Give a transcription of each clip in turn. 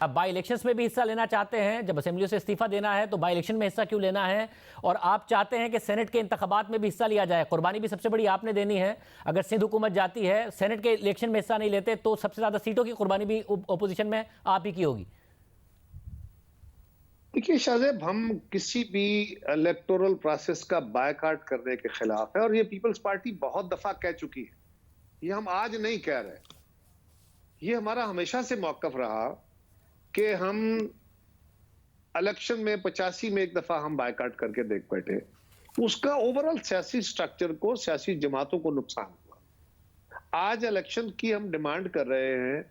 अब by elections में भी हिस्सा लेना चाहते हैं, जब असेंबलियों से इस्तीफा देना है तो बाई इलेक्शन में हिस्सा क्यों लेना है? और आप चाहते हैं कि सेनेट के इंतखाबात में भी हिस्सा लिया जाए। कुर्बानी भी सबसे बड़ी आपने देनी है। अगर सिंध हुकूमत जाती है, सेनेट के इलेक्शन में हिस्सा नहीं लेते, तो सबसे ज्यादा सीटों की कुर्बानी भी ओपोजिशन में आप ही की होगी। देखिए शाहजेब, हम किसी भी इलेक्टोरल प्रोसेस का बायकॉट करने के खिलाफ है और ये पीपल्स पार्टी बहुत दफा कह चुकी है। ये हम आज नहीं कह रहे, ये हमारा हमेशा से मौकफ रहा कि हम इलेक्शन में 85 में एक दफा हम बायकॉट करके देख बैठे। उसका ओवरऑल सियासी स्ट्रक्चर को, सियासी जमातों को नुकसान हुआ। आज इलेक्शन की हम डिमांड कर रहे हैं,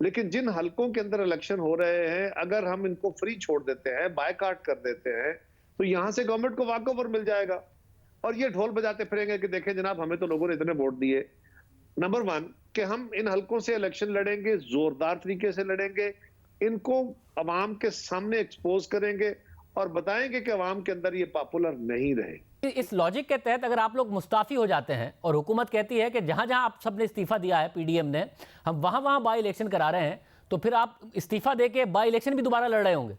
लेकिन जिन हलकों के अंदर इलेक्शन हो रहे हैं, अगर हम इनको फ्री छोड़ देते हैं, बायकॉट कर देते हैं, तो यहां से गवर्नमेंट को वॉकओवर मिल जाएगा और ये ढोल बजाते फिरेंगे कि देखें जनाब, हमें तो लोगों ने इतने वोट दिए। नंबर वन कि हम इन हलकों से इलेक्शन लड़ेंगे, जोरदार तरीके से लड़ेंगे, इनको अवाम के सामने एक्सपोज करेंगे और बताएंगे कि अवाम के अंदर ये पॉपुलर नहीं रहे। इस लॉजिक के तहत अगर आप लोग मुस्ताफी हो जाते हैं और हुकूमत कहती है कि जहां जहां आप सबने इस्तीफा दिया है, पीडीएम ने, हम वहां वहां बाई इलेक्शन करा रहे हैं, तो फिर आप इस्तीफा देके बाई इलेक्शन भी दोबारा लड़ रहे होंगे।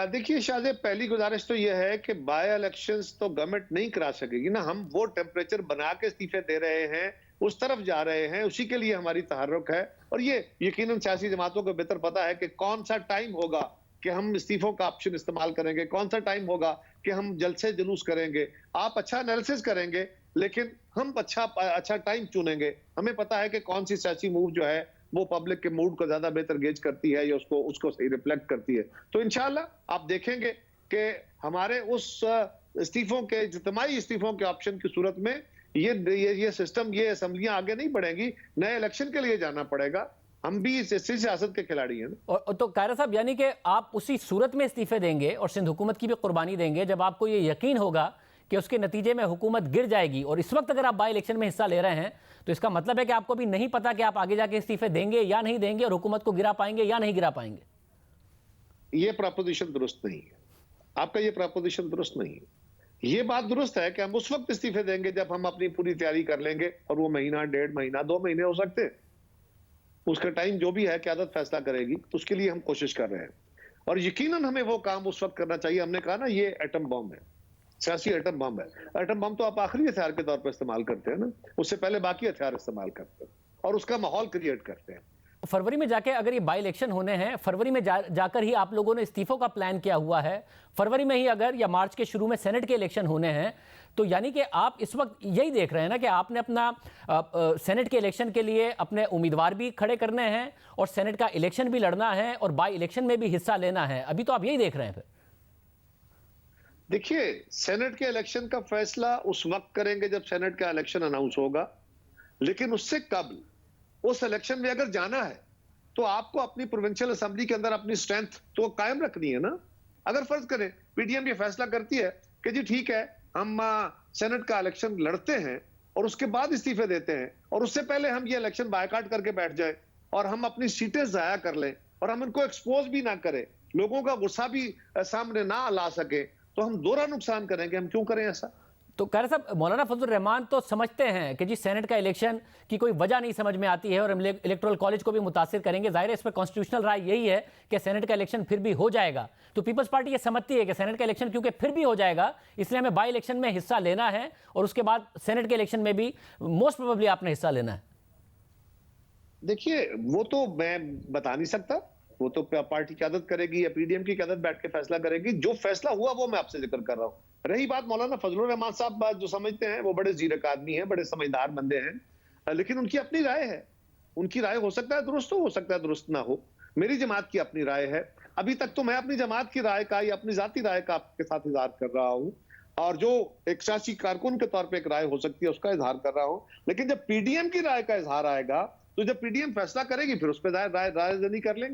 देखिए शाहजेब, पहली गुजारिश तो यह है कि बाय इलेक्शंस तो गवर्नमेंट नहीं करा सकेगी ना। हम वो टेम्परेचर बना के इस्तीफे दे रहे हैं, उस तरफ जा रहे हैं, उसी के लिए हमारी तहर्रुक है। और ये यकीनन सियासी जमातों को बेहतर पता है कि कौन सा टाइम होगा कि हम इस्तीफों का ऑप्शन इस्तेमाल करेंगे, कौन सा टाइम होगा कि हम जलसे जुलूस करेंगे। आप अच्छा एनालिसिस करेंगे, लेकिन हम अच्छा टाइम चुनेंगे। हमें पता है कि कौन सी सियासी मूव जो है वो पब्लिक के मूड को ज्यादा बेहतर गेज करती है या उसको सही रिफ्लेक्ट करती है। तो इंशाल्लाह आप देखेंगे कि हमारे उस इस्तीफों के, इज्तिमाई इस्तीफों के ऑप्शन की सूरत में ये सिस्टम, ये असेंबलियां आगे नहीं बढ़ेंगी, नए इलेक्शन के लिए जाना पड़ेगा। हम भी इस सियासत के खिलाड़ी हैं। और तो कायरा साहब, यानी कि आप उसी सूरत में इस्तीफे देंगे और सिंध हुकूमत की भी कुर्बानी देंगे जब आपको ये यकीन होगा कि उसके नतीजे में हुकूमत गिर जाएगी। और इस वक्त अगर आप बाई इलेक्शन में हिस्सा ले रहे हैं तो इसका मतलब है कि आपको भी नहीं पता कि आप आगे जाके इस्तीफे देंगे या नहीं देंगे और हुकूमत को गिरा पाएंगे या नहीं गिरा पाएंगे। ये प्रपोजिशन दुरुस्त नहीं है, आपका ये प्रपोजिशन दुरुस्त नहीं है। ये बात दुरुस्त है कि हम उस वक्त इस्तीफे देंगे जब हम अपनी पूरी तैयारी कर लेंगे, और वो महीना, 1.5 महीना, 2 महीने हो सकते हैं। उसका टाइम जो भी है क़यादत फैसला करेगी, उसके लिए हम कोशिश कर रहे हैं। और यकीनन हमें वो काम उस वक्त करना चाहिए। हमने कहा ना, ये एटम बम है, सियासी एटम बम है। एटम बम तो आप आखिरी हथियार के तौर पर इस्तेमाल करते हैं ना, उससे पहले बाकी हथियार इस्तेमाल करते हैं और उसका माहौल क्रिएट करते हैं। फरवरी में जाके अगर ये बाई इलेक्शन होने हैं, फरवरी में जाकर ही आप लोगों ने इस्तीफों का प्लान किया हुआ है, फरवरी में ही अगर या मार्च के शुरू में सेनेट के इलेक्शन होने हैं, तो यानी कि आप इस वक्त यही देख रहे हैं ना कि आपने अपना सेनेट के इलेक्शन के लिए अपने उम्मीदवार भी खड़े करने हैं और सेनेट का इलेक्शन भी लड़ना है और बाई इलेक्शन में भी हिस्सा लेना है। अभी तो आप यही देख रहे हैं। फिर देखिए, सेनेट के इलेक्शन का फैसला उस वक्त करेंगे जब सेनेट का इलेक्शन अनाउंस होगा, लेकिन उससे कबल उस इलेक्शन में अगर जाना है तो आपको अपनी प्रोविंशियल असेंबली के अंदर अपनी स्ट्रेंथ तो कायम रखनी है ना। अगर फर्ज करें पीडीएम ये फैसला करती है कि जी ठीक है, हम सेनेट का इलेक्शन लड़ते हैं और उसके बाद इस्तीफे देते हैं, और उससे पहले हम ये इलेक्शन बायकॉट करके बैठ जाए और हम अपनी सीटें जाया कर लें और हम इनको एक्सपोज भी ना करें, लोगों का गुस्सा भी सामने ना ला सके, तो हम दोहरा नुकसान करेंगे। हम क्यों करें ऐसा? तो कह रहे साहब, मौलाना फजलुर रहमान तो समझते हैं कि जी सेनेट का इलेक्शन की कोई वजह नहीं समझ में आती है और हम इलेक्टोरल कॉलेज को भी मुतासिर करेंगे। जाहिर है इस पर कॉन्स्टिट्यूशनल राय यही है कि सेनेट का इलेक्शन फिर भी हो जाएगा। तो पीपल्स पार्टी ये समझती है कि सेनेट का इलेक्शन क्योंकि फिर भी हो जाएगा, इसलिए हमें बाई इलेक्शन में हिस्सा लेना है और उसके बाद सेनेट के इलेक्शन में भी मोस्ट प्रोबेबली आपने हिस्सा लेना है। देखिए, वो तो मैं बता नहीं सकता, वो तो पार्टी क़यादत करेगी या पीडीएम की क़यादत बैठ के फैसला करेगी। जो फैसला हुआ वो मैं आपसे जिक्र कर रहा हूँ। रही बात मौलाना फजलुर रहमान साहब, बात जो समझते हैं, वो बड़े जीरक आदमी हैं, बड़े समझदार बंदे हैं, लेकिन उनकी अपनी राय है। उनकी राय हो सकता है दुरुस्त हो सकता है दुरुस्त ना हो। मेरी जमात की अपनी राय है। अभी तक तो मैं अपनी जमात की राय का या अपनी जाती राय का आपके साथ इजहार कर रहा हूँ, और जो एक सियासी कारकुन के तौर पर एक राय हो सकती है उसका इजहार कर रहा हूँ। लेकिन जब पीडीएम की राय का इजहार आएगा, तो जब पीडीएम फैसला करेगी, फिर उस पर राय कर लेंगे।